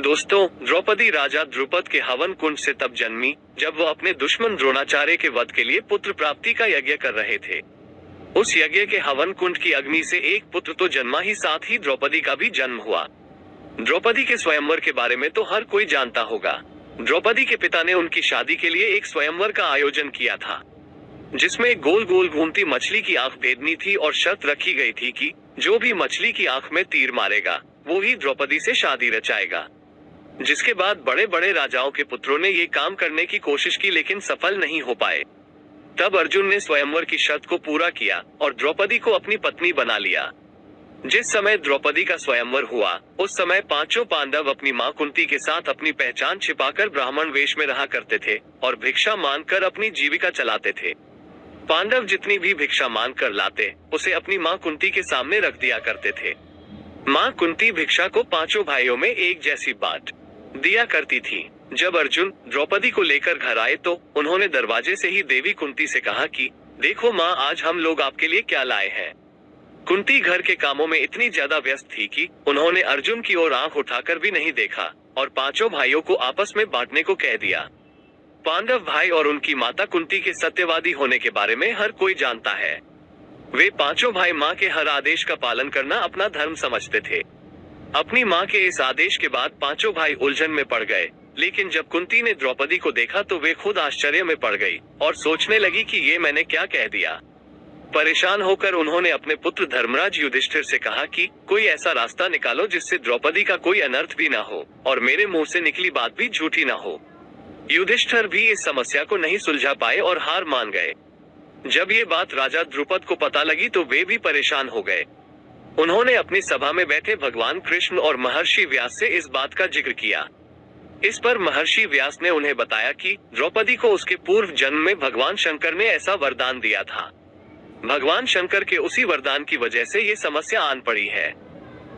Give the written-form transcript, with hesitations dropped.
दोस्तों, द्रौपदी राजा द्रुपद के हवन कुंड से तब जन्मी जब वो अपने दुश्मन द्रोणाचार्य के वध के लिए पुत्र प्राप्ति का यज्ञ कर रहे थे। उस यज्ञ के हवन कुंड की अग्नि से एक पुत्र तो जन्मा ही, साथ ही द्रौपदी का भी जन्म हुआ। द्रौपदी के स्वयंवर के बारे में तो हर कोई जानता होगा। द्रौपदी के पिता ने उनकी शादी के लिए एक स्वयंवर का आयोजन किया था, जिसमें गोल गोल घूमती मछली की आंख भेदनी थी और शर्त रखी गई थी कि जो भी मछली की आंख में तीर मारेगा वो ही द्रौपदी से शादी रचाएगा। जिसके बाद बड़े बड़े राजाओं के पुत्रों ने ये काम करने की कोशिश की, लेकिन सफल नहीं हो पाए। तब अर्जुन ने स्वयंवर की शर्त को पूरा किया और द्रौपदी को अपनी पत्नी बना लिया। जिस समय द्रौपदी का स्वयंवर हुआ, उस समय पांचों पांडव अपनी मां कुंती के साथ अपनी पहचान छिपाकर ब्राह्मण वेश में रहा करते थे और भिक्षा मांगकर अपनी जीविका चलाते थे। पांडव जितनी भी भिक्षा मांग कर लाते, उसे अपनी मां कुंती के सामने रख दिया करते थे। मां कुंती भिक्षा को पांचों भाइयों में एक जैसी बांट दिया करती थी। जब अर्जुन द्रौपदी को लेकर घर आए तो उन्होंने दरवाजे से ही देवी कुंती से कहा कि देखो माँ, आज हम लोग आपके लिए क्या लाए हैं। कुंती घर के कामों में इतनी ज्यादा व्यस्त थी कि उन्होंने अर्जुन की ओर आंख उठाकर भी नहीं देखा और पांचों भाइयों को आपस में बांटने को कह दिया। पांडव भाई और उनकी माता कुंती के सत्यवादी होने के बारे में हर कोई जानता है। वे पांचों भाई माँ के हर आदेश का पालन करना अपना धर्म समझते थे। अपनी माँ के इस आदेश के बाद पांचों भाई उलझन में पड़ गए, लेकिन जब कुंती ने द्रौपदी को देखा तो वे खुद आश्चर्य में पड़ गई और सोचने लगी कि ये मैंने क्या कह दिया। परेशान होकर उन्होंने अपने पुत्र धर्मराज युधिष्ठिर से कहा कि कोई ऐसा रास्ता निकालो जिससे द्रौपदी का कोई अनर्थ भी ना हो और मेरे मुंह से निकली बात भी झूठी ना हो। युधिष्ठिर भी इस समस्या को नहीं सुलझा पाए और हार मान गए। जब ये बात राजा द्रुपद को पता लगी तो वे भी परेशान हो गए। उन्होंने अपनी सभा में बैठे भगवान कृष्ण और महर्षि व्यास से इस बात का जिक्र किया। इस पर महर्षि व्यास ने उन्हें बताया कि द्रौपदी को उसके पूर्व जन्म में भगवान शंकर ने ऐसा वरदान दिया था। भगवान शंकर के उसी वरदान की वजह से ये समस्या आन पड़ी है।